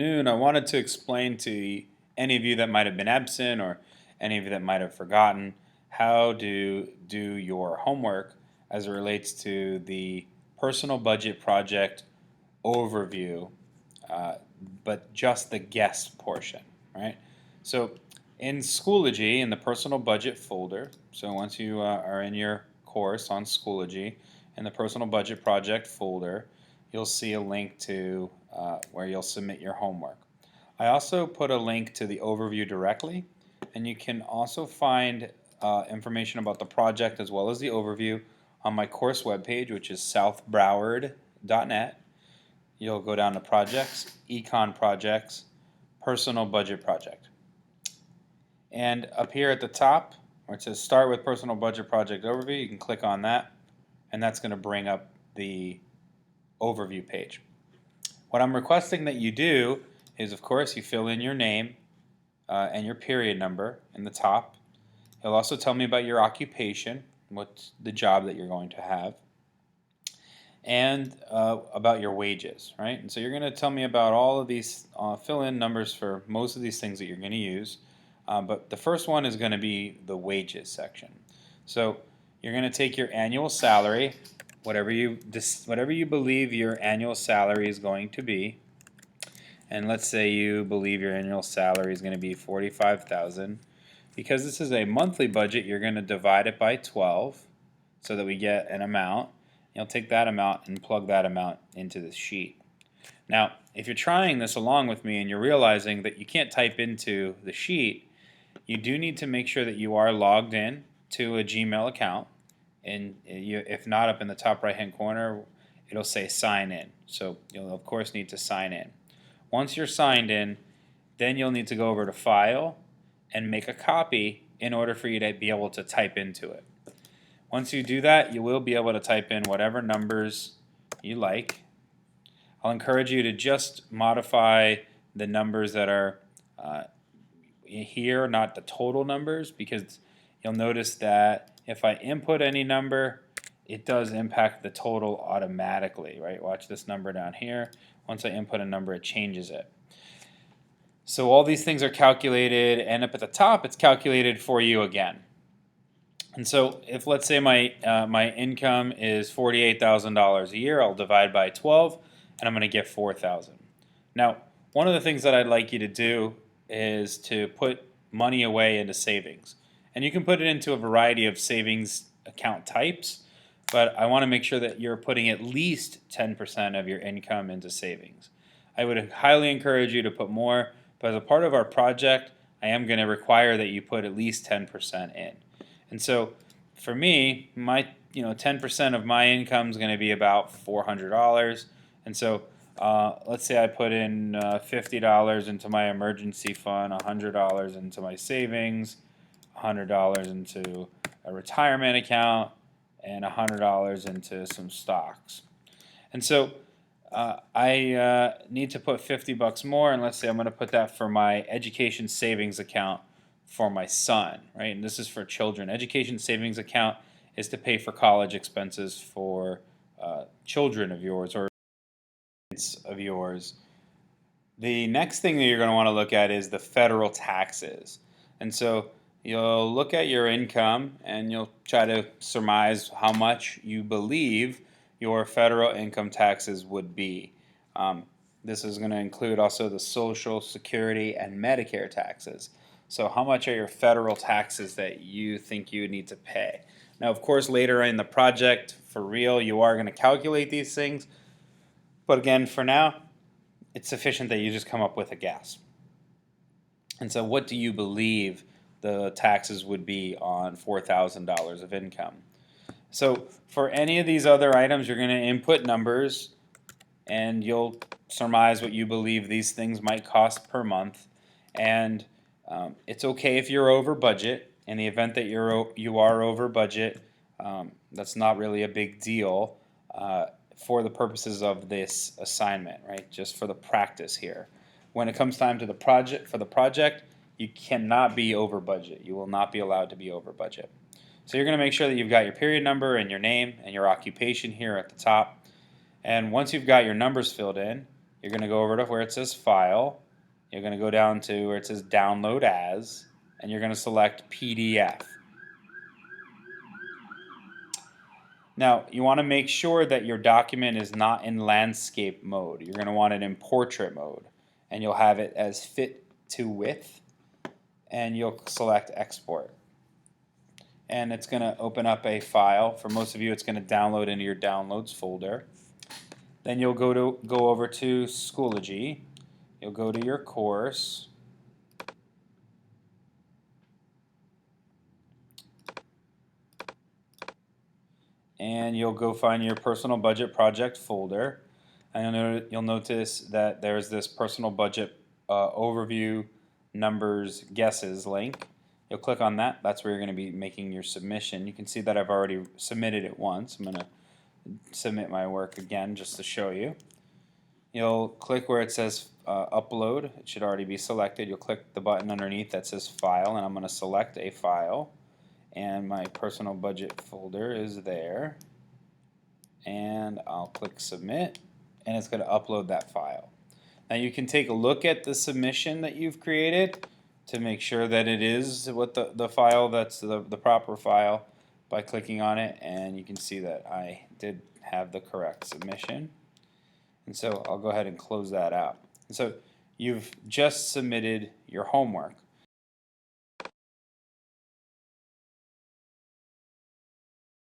afternoon, I wanted to explain to any of you that might have been absent or any of you that might have forgotten how to do your homework as it relates to the personal budget project overview, uh, but just the guest portion, right? So in Schoology, in the personal budget folder, so once you are in your course on Schoology, in the personal budget project folder, you'll see a link to where you'll submit your homework. I also put a link to the overview directly, and you can also find information about the project as well as the overview on my course webpage, which is southbroward.net. You'll go down to projects, econ projects, personal budget project. And up here at the top, where it says start with personal budget project overview, you can click on that, and that's going to bring up the overview page. What I'm requesting that you do is, of course, you fill in your name and your period number in the top. It'll also tell me about your occupation, what's the job that you're going to have, and about your wages, right? And so you're going to tell me about all of these, fill in numbers for most of these things that you're going to use. But the first one is going to be the wages section. So you're going to take your annual salary, whatever you believe your annual salary is going to be, and let's say you believe your annual salary is going to be $45,000. Because this is a monthly budget, you're going to divide it by 12 so that we get an amount. You'll take that amount and plug that amount into this sheet. Now, if you're trying this along with me and you're realizing that you can't type into the sheet, you do need to make sure that you are logged in to a Gmail account. And if not, up in the top right hand corner, it'll say sign in. So you'll of course need to sign in. Once you're signed in, then you'll need to go over to File and make a copy in order for you to be able to type into it. Once you do that, you will be able to type in whatever numbers you like. I'll encourage you to just modify the numbers that are here, not the total numbers, because you'll notice that if I input any number, it does impact the total automatically, right? Watch this number down here. Once I input a number, it changes it. So all these things are calculated, and up at the top, it's calculated for you again. And so if, let's say, my income is $48,000 a year, I'll divide by 12, and I'm going to get $4,000. Now, one of the things that I'd like you to do is to put money away into savings. And you can put it into a variety of savings account types, but I want to make sure that you're putting at least 10% of your income into savings. I would highly encourage you to put more, but as a part of our project, I am going to require that you put at least 10% in. And so for me, my 10% of my income is going to be about $400. And so let's say I put in $50 into my emergency fund, $100 into my savings, $100 into a retirement account, and $100 into some stocks. And so I need to put $50 more, and let's say I'm going to put that for my education savings account for my son, right? And this is for children. Education savings account is to pay for college expenses for children of yours or of yours. The next thing that you're going to want to look at is the federal taxes. And so you'll look at your income and you'll try to surmise how much you believe your federal income taxes would be. This is going to include also the Social Security and Medicare taxes. So how much are your federal taxes that you think you need to pay? Now, of course, later in the project, for real, you are going to calculate these things. But again, for now, it's sufficient that you just come up with a guess. And so what do you believe the taxes would be on $4,000 of income? So for any of these other items, you're going to input numbers, and you'll surmise what you believe these things might cost per month. And it's okay if you're over budget. In the event that you are over budget, that's not really a big deal for the purposes of this assignment, right? Just for the practice here. When it comes time to the project, you cannot be over budget. You will not be allowed to be over budget. So you're going to make sure that you've got your period number and your name and your occupation here at the top. And once you've got your numbers filled in, you're going to go over to where it says File. You're going to go down to where it says Download As, and you're going to select PDF. Now, you want to make sure that your document is not in landscape mode. You're going to want it in portrait mode, and you'll have it as fit to width, and you'll select Export. And it's going to open up a file. For most of you, it's going to download into your Downloads folder. Then you'll go over to Schoology. You'll go to your course. And you'll go find your personal budget project folder. And you'll notice that there's this personal budget overview numbers guesses link. You'll click on that. That's where you're going to be making your submission. You can see that I've already submitted it once. I'm going to submit my work again just to show you. You'll click where it says upload. It should already be selected. You'll click the button underneath that says file, and I'm going to select a file. And my personal budget folder is there. And I'll click submit, and it's going to upload that file. Now you can take a look at the submission that you've created to make sure that it is what the file that's the proper file by clicking on it, and you can see that I did have the correct submission. And so I'll go ahead and close that out. And so you've just submitted your homework.